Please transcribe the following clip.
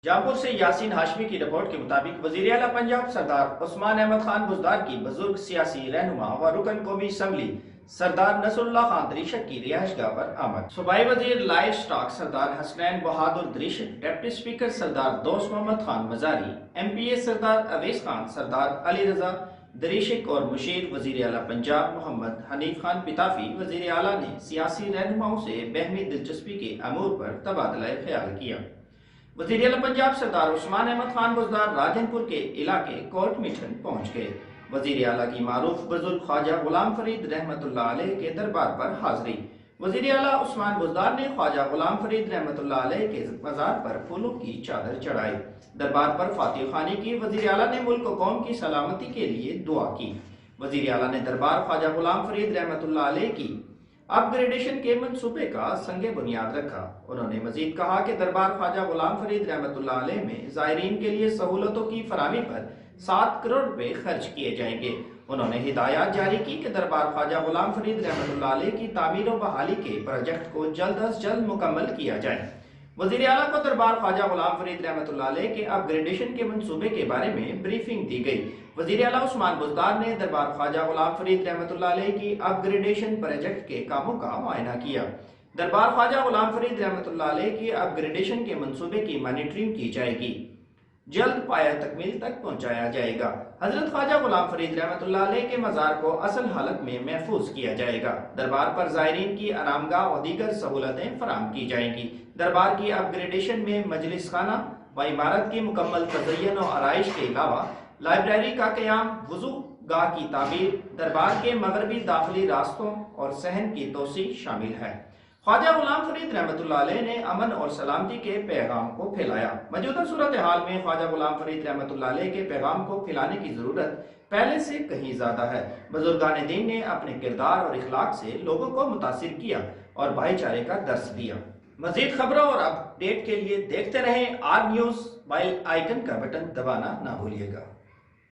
جامپور سے یاسین ہاشمی کی رپورٹ کے مطابق وزیر اعلیٰ پنجاب سردار عثمان احمد خان بزدار کی بزرگ سیاسی رہنما و رکن قومی اسمبلی سردار نصر اللہ خان دریشک کی رہائش گاہ پر آمد۔ صوبائی وزیر لائف سٹاک سردار حسنین بہادر دریشک، ڈپٹی اسپیکر سردار دوست محمد خان مزاری، ایم پی اے سردار اویس خان، سردار علی رضا دریشک اور مشیر وزیر اعلیٰ پنجاب محمد حنیف خان پتافی وزیر اعلیٰ نے سیاسی رہنماؤں سے باہمی دلچسپی کے امور پر تبادلہ خیال کیا۔ وزیر اعلیٰ پنجاب سردار عثمان احمد خان بزدار راجن پور کے علاقے کوٹ میٹھن پہنچ گئے۔ وزیر اعلیٰ کی معروف بزرگ خواجہ غلام فرید رحمت اللہ علیہ کے دربار پر حاضری۔ وزیر اعلیٰ عثمان بزدار نے خواجہ غلام فرید رحمت اللہ علیہ کے مزار پر پھولوں کی چادر چڑھائی۔ دربار پر فاتح خوانی کی۔ وزیر اعلیٰ نے ملک و قوم کی سلامتی کے لیے دعا کی۔ وزیر اعلیٰ نے دربار خواجہ غلام فرید رحمت اللہ علیہ کی اپ گریڈیشن کے منصوبے کا سنگ بنیاد رکھا۔ انہوں نے مزید کہا کہ دربار خواجہ غلام فرید رحمت اللہ علیہ میں زائرین کے لیے سہولتوں کی فراہمی پر 7 کروڑ روپے خرچ کیے جائیں گے۔ انہوں نے ہدایات جاری کی کہ دربار خواجہ غلام فرید رحمت اللہ علیہ کی تعمیر و بحالی کے پروجیکٹ کو جلد از جلد مکمل کیا جائے۔ وزیر اعلیٰ کو دربار خواجہ غلام فرید رحمت اللہ علیہ کے اپ گریڈیشن کے منصوبے کے بارے میں بریفنگ دی گئی۔ وزیر اعلیٰ عثمان بزدار نے دربار خواجہ غلام فرید رحمت اللہ علیہ کی اپ گریڈیشن پروجیکٹ کے کاموں کا معائنہ کیا۔ دربار خواجہ غلام فرید رحمت اللہ علیہ کی اپ گریڈیشن کے منصوبے کی مانیٹرنگ کی جائے گی، جلد پایہ تکمیل تک پہنچایا جائے گا۔ حضرت خواجہ غلام فرید رحمت اللہ علیہ کے مزار کو اصل حالت میں محفوظ کیا جائے گا۔ دربار پر زائرین کی آرامگاہ اور دیگر سہولتیں فراہم کی جائیں گی۔ دربار کی اپ گریڈیشن میں مجلس خانہ و عمارت کی مکمل تزئین و آرائش کے علاوہ لائبریری کا قیام، وضو گاہ کی تعمیر، دربار کے مغربی داخلی راستوں اور صحن کی توسیع شامل ہے۔ خواجہ غلام فرید رحمت اللہ علیہ نے امن اور سلامتی کے پیغام کو پھیلایا۔ موجودہ صورتحال میں خواجہ غلام فرید رحمت اللہ علیہ کے پیغام کو پھیلانے کی ضرورت پہلے سے کہیں زیادہ ہے۔ بزرگان دین نے اپنے کردار اور اخلاق سے لوگوں کو متاثر کیا اور بھائی چارے کا درس دیا۔ مزید خبروں اور اپ ڈیٹ کے لیے دیکھتے رہیں آر نیوز، بیل آئیکن کا بٹن دبانا نہ بھولیے گا۔